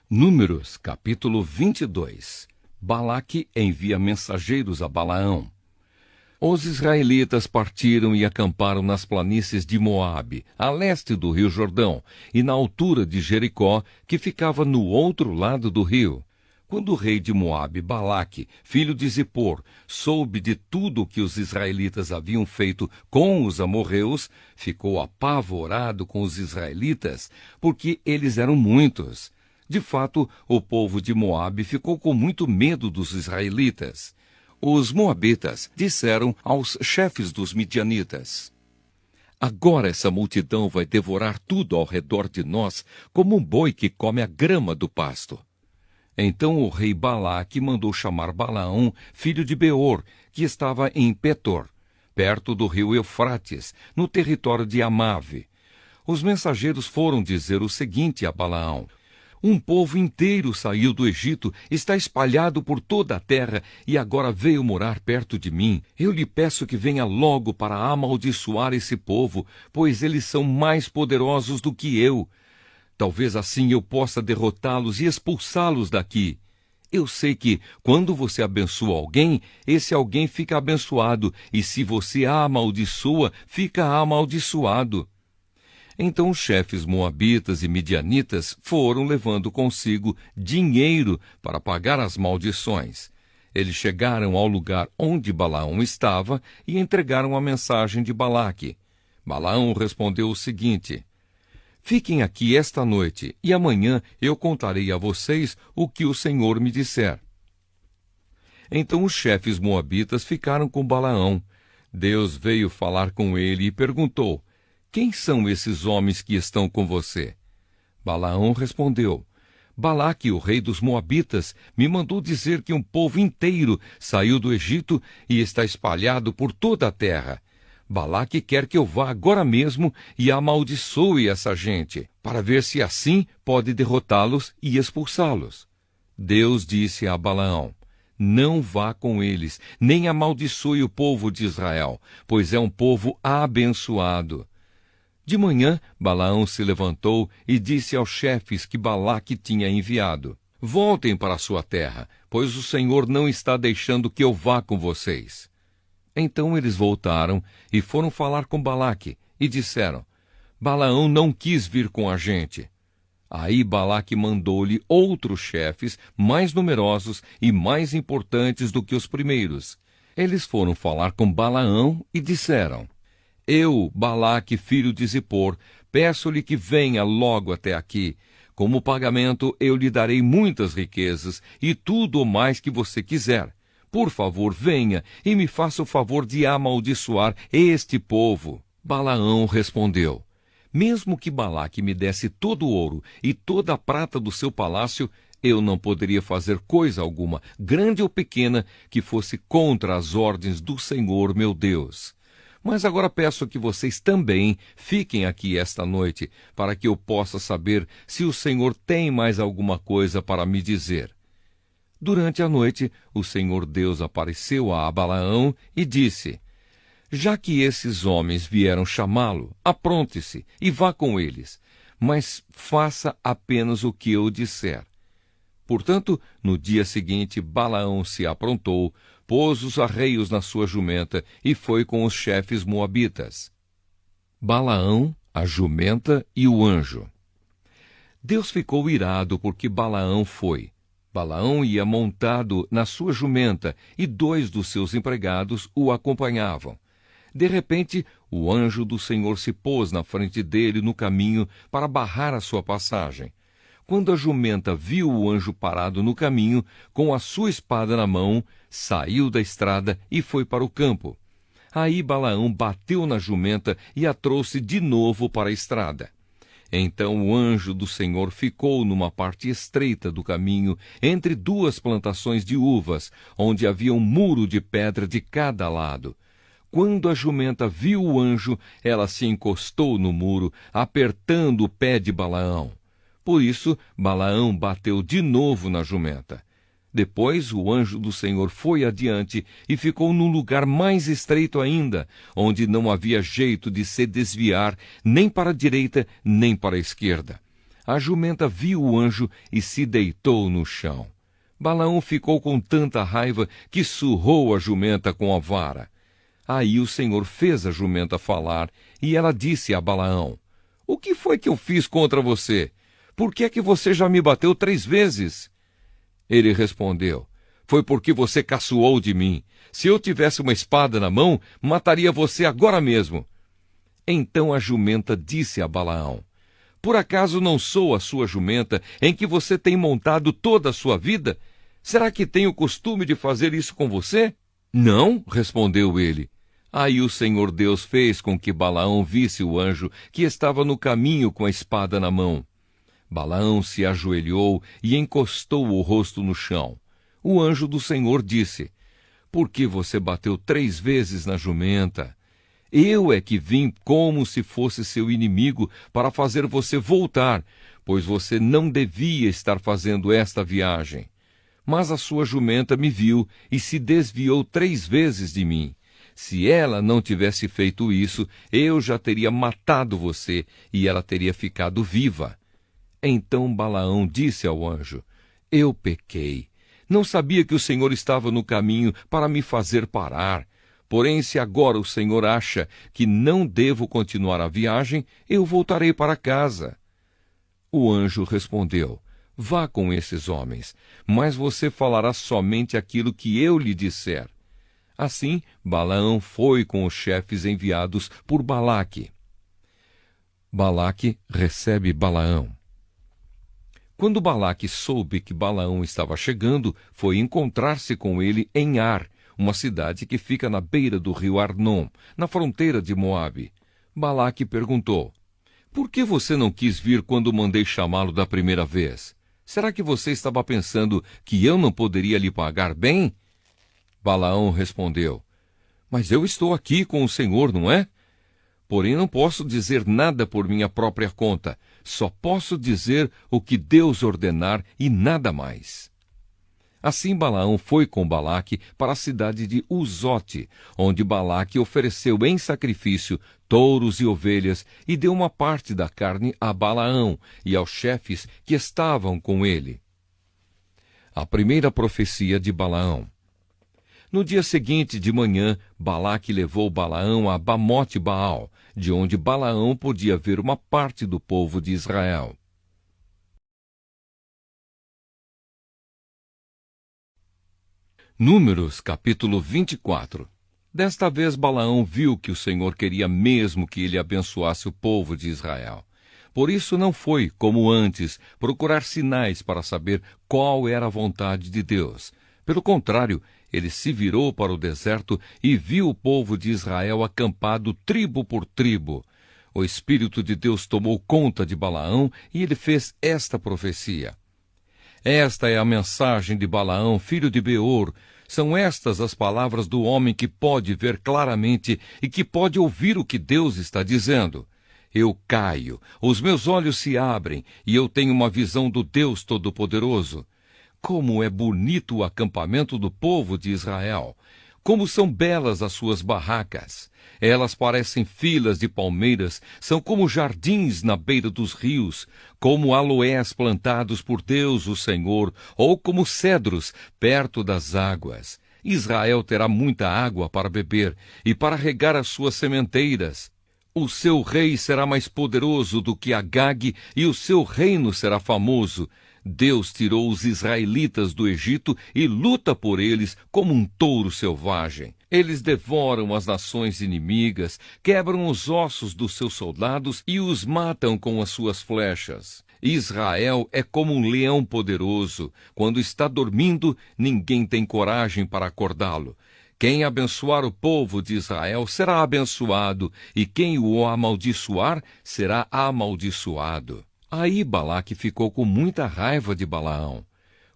Números, capítulo 22. Balaque envia mensageiros a Balaão. Os israelitas partiram e acamparam nas planícies de Moabe, a leste do rio Jordão, e na altura de Jericó, que ficava no outro lado do rio. Quando o rei de Moabe, Balaque, filho de Zippor, soube de tudo o que os israelitas haviam feito com os amorreus, ficou apavorado com os israelitas, porque eles eram muitos. De fato, o povo de Moabe ficou com muito medo dos israelitas. Os moabitas disseram aos chefes dos midianitas: agora essa multidão vai devorar tudo ao redor de nós, como um boi que come a grama do pasto. Então o rei Balaque mandou chamar Balaão, filho de Beor, que estava em Petor, perto do rio Eufrates, no território de Amave. Os mensageiros foram dizer o seguinte a Balaão: um povo inteiro saiu do Egito, está espalhado por toda a terra e agora veio morar perto de mim. Eu lhe peço que venha logo para amaldiçoar esse povo, pois eles são mais poderosos do que eu. Talvez assim eu possa derrotá-los e expulsá-los daqui. Eu sei que, quando você abençoa alguém, esse alguém fica abençoado, e se você a amaldiçoa, fica amaldiçoado. Então os chefes moabitas e midianitas foram levando consigo dinheiro para pagar as maldições. Eles chegaram ao lugar onde Balaão estava e entregaram a mensagem de Balaque. Balaão respondeu o seguinte: fiquem aqui esta noite, e amanhã eu contarei a vocês o que o Senhor me disser. Então os chefes moabitas ficaram com Balaão. Deus veio falar com ele e perguntou: quem são esses homens que estão com você? Balaão respondeu: Balaque, o rei dos Moabitas, me mandou dizer que um povo inteiro saiu do Egito e está espalhado por toda a terra. Balaque quer que eu vá agora mesmo e amaldiçoe essa gente, para ver se assim pode derrotá-los e expulsá-los. Deus disse a Balaão: não vá com eles, nem amaldiçoe o povo de Israel, pois é um povo abençoado. De manhã, Balaão se levantou e disse aos chefes que Balaque tinha enviado: voltem para a sua terra, pois o Senhor não está deixando que eu vá com vocês. Então eles voltaram e foram falar com Balaque e disseram: Balaão não quis vir com a gente. Aí Balaque mandou-lhe outros chefes mais numerosos e mais importantes do que os primeiros. Eles foram falar com Balaão e disseram: eu, Balaque, filho de Zippor, peço-lhe que venha logo até aqui. Como pagamento, eu lhe darei muitas riquezas e tudo o mais que você quiser. Por favor, venha e me faça o favor de amaldiçoar este povo. Balaão respondeu: mesmo que Balaque me desse todo o ouro e toda a prata do seu palácio, eu não poderia fazer coisa alguma, grande ou pequena, que fosse contra as ordens do Senhor meu Deus. Mas agora peço que vocês também fiquem aqui esta noite, para que eu possa saber se o Senhor tem mais alguma coisa para me dizer. Durante a noite, o Senhor Deus apareceu a Balaão e disse: já que esses homens vieram chamá-lo, apronte-se e vá com eles, mas faça apenas o que eu disser. Portanto, no dia seguinte, Balaão se aprontou, pôs os arreios na sua jumenta e foi com os chefes moabitas. Balaão, a jumenta e o anjo. Deus ficou irado porque Balaão foi. Balaão ia montado na sua jumenta e 2 dos seus empregados o acompanhavam. De repente, o anjo do Senhor se pôs na frente dele no caminho para barrar a sua passagem. Quando a jumenta viu o anjo parado no caminho, com a sua espada na mão, saiu da estrada e foi para o campo. Aí Balaão bateu na jumenta e a trouxe de novo para a estrada. Então o anjo do Senhor ficou numa parte estreita do caminho, entre 2 plantações de uvas, onde havia um muro de pedra de cada lado. Quando a jumenta viu o anjo, ela se encostou no muro, apertando o pé de Balaão. Por isso, Balaão bateu de novo na jumenta. Depois, o anjo do Senhor foi adiante e ficou num lugar mais estreito ainda, onde não havia jeito de se desviar nem para a direita nem para a esquerda. A jumenta viu o anjo e se deitou no chão. Balaão ficou com tanta raiva que surrou a jumenta com a vara. Aí o Senhor fez a jumenta falar, e ela disse a Balaão: O que foi que eu fiz contra você? Por que é que você já me bateu 3 vezes? Ele respondeu: Foi porque você caçoou de mim. Se eu tivesse uma espada na mão, mataria você agora mesmo. Então a jumenta disse a Balaão: Por acaso não sou a sua jumenta em que você tem montado toda a sua vida? Será que tenho o costume de fazer isso com você? Não, respondeu ele. Aí o Senhor Deus fez com que Balaão visse o anjo que estava no caminho com a espada na mão. Balaão se ajoelhou e encostou o rosto no chão. O anjo do Senhor disse: Por que você bateu 3 vezes na jumenta? Eu é que vim como se fosse seu inimigo para fazer você voltar, pois você não devia estar fazendo esta viagem. Mas a sua jumenta me viu e se desviou 3 vezes de mim. Se ela não tivesse feito isso, eu já teria matado você e ela teria ficado viva. Então Balaão disse ao anjo: Eu pequei. Não sabia que o Senhor estava no caminho para me fazer parar. Porém, se agora o Senhor acha que não devo continuar a viagem, eu voltarei para casa. O anjo respondeu: Vá com esses homens, mas você falará somente aquilo que eu lhe disser. Assim, Balaão foi com os chefes enviados por Balaque. Balaque recebe Balaão. Quando Balaque soube que Balaão estava chegando, foi encontrar-se com ele em Ar, uma cidade que fica na beira do rio Arnon, na fronteira de Moabe. Balaque perguntou: Por que você não quis vir quando mandei chamá-lo da primeira vez? Será que você estava pensando que eu não poderia lhe pagar bem? Balaão respondeu: Mas eu estou aqui com o Senhor, não é? Porém não posso dizer nada por minha própria conta, só posso dizer o que Deus ordenar e nada mais. Assim Balaão foi com Balaque para a cidade de Uzote, onde Balaque ofereceu em sacrifício touros e ovelhas e deu uma parte da carne a Balaão e aos chefes que estavam com ele. A primeira profecia de Balaão. No dia seguinte de manhã, Balaque levou Balaão a Bamote Baal, de onde Balaão podia ver uma parte do povo de Israel. Números, capítulo 24. Desta vez Balaão viu que o Senhor queria mesmo que ele abençoasse o povo de Israel. Por isso não foi, como antes, procurar sinais para saber qual era a vontade de Deus. Pelo contrário, ele se virou para o deserto e viu o povo de Israel acampado tribo por tribo. O Espírito de Deus tomou conta de Balaão e ele fez esta profecia. Esta é a mensagem de Balaão, filho de Beor. São estas as palavras do homem que pode ver claramente e que pode ouvir o que Deus está dizendo. Eu caio, os meus olhos se abrem e eu tenho uma visão do Deus Todo-Poderoso. Como é bonito o acampamento do povo de Israel! Como são belas as suas barracas! Elas parecem filas de palmeiras, são como jardins na beira dos rios, como aloés plantados por Deus o Senhor, ou como cedros perto das águas. Israel terá muita água para beber e para regar as suas sementeiras. O seu rei será mais poderoso do que Agag e o seu reino será famoso. Deus tirou os israelitas do Egito e luta por eles como um touro selvagem. Eles devoram as nações inimigas, quebram os ossos dos seus soldados e os matam com as suas flechas. Israel é como um leão poderoso. Quando está dormindo, ninguém tem coragem para acordá-lo. Quem abençoar o povo de Israel será abençoado, e quem o amaldiçoar será amaldiçoado. Aí Balaque ficou com muita raiva de Balaão.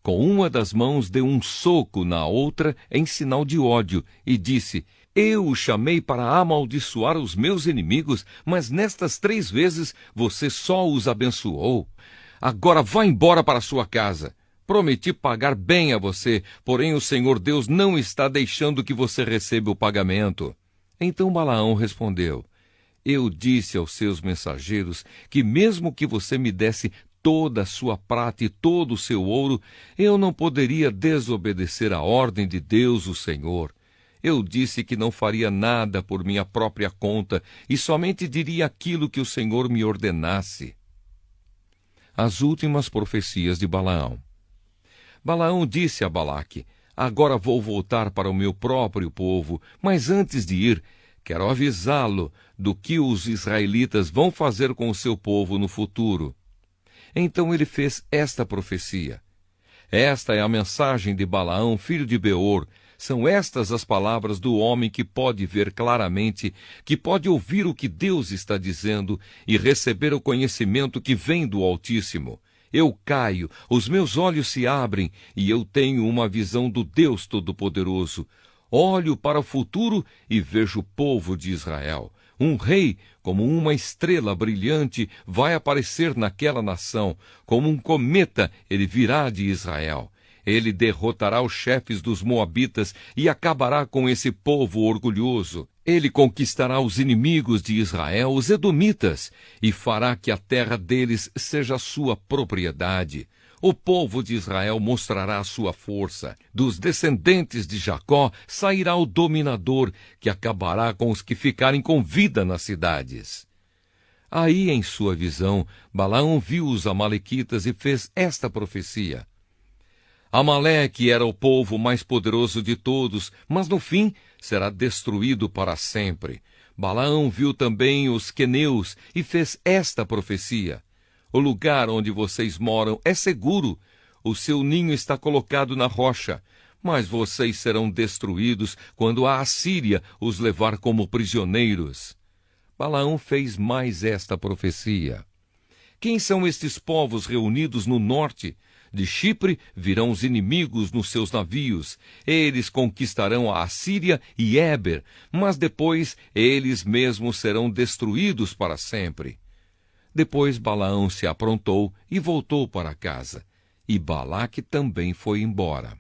Com uma das mãos deu um soco na outra em sinal de ódio e disse: Eu o chamei para amaldiçoar os meus inimigos, mas nestas 3 vezes você só os abençoou. Agora vá embora para sua casa. Prometi pagar bem a você, porém o Senhor Deus não está deixando que você receba o pagamento. Então Balaão respondeu: Eu disse aos seus mensageiros que mesmo que você me desse toda a sua prata e todo o seu ouro, eu não poderia desobedecer a ordem de Deus, o Senhor. Eu disse que não faria nada por minha própria conta e somente diria aquilo que o Senhor me ordenasse. As últimas profecias de Balaão. Balaão disse a Balaque: agora vou voltar para o meu próprio povo, mas antes de ir, quero avisá-lo do que os israelitas vão fazer com o seu povo no futuro. Então ele fez esta profecia. Esta é a mensagem de Balaão, filho de Beor. São estas as palavras do homem que pode ver claramente, que pode ouvir o que Deus está dizendo e receber o conhecimento que vem do Altíssimo. Eu caio, os meus olhos se abrem e eu tenho uma visão do Deus Todo-Poderoso. Olho para o futuro e vejo o povo de Israel. Um rei, como uma estrela brilhante, vai aparecer naquela nação. Como um cometa, ele virá de Israel. Ele derrotará os chefes dos moabitas e acabará com esse povo orgulhoso. Ele conquistará os inimigos de Israel, os edomitas, e fará que a terra deles seja sua propriedade. O povo de Israel mostrará a sua força. Dos descendentes de Jacó sairá o dominador, que acabará com os que ficarem com vida nas cidades. Aí, em sua visão, Balaão viu os amalequitas e fez esta profecia. Amaleque era o povo mais poderoso de todos, mas no fim será destruído para sempre. Balaão viu também os queneus e fez esta profecia. O lugar onde vocês moram é seguro. O seu ninho está colocado na rocha. Mas vocês serão destruídos quando a Assíria os levar como prisioneiros. Balaão fez mais esta profecia. Quem são estes povos reunidos no norte? De Chipre virão os inimigos nos seus navios. Eles conquistarão a Assíria e Éber, mas depois eles mesmos serão destruídos para sempre. Depois Balaão se aprontou e voltou para casa. E Balaque também foi embora.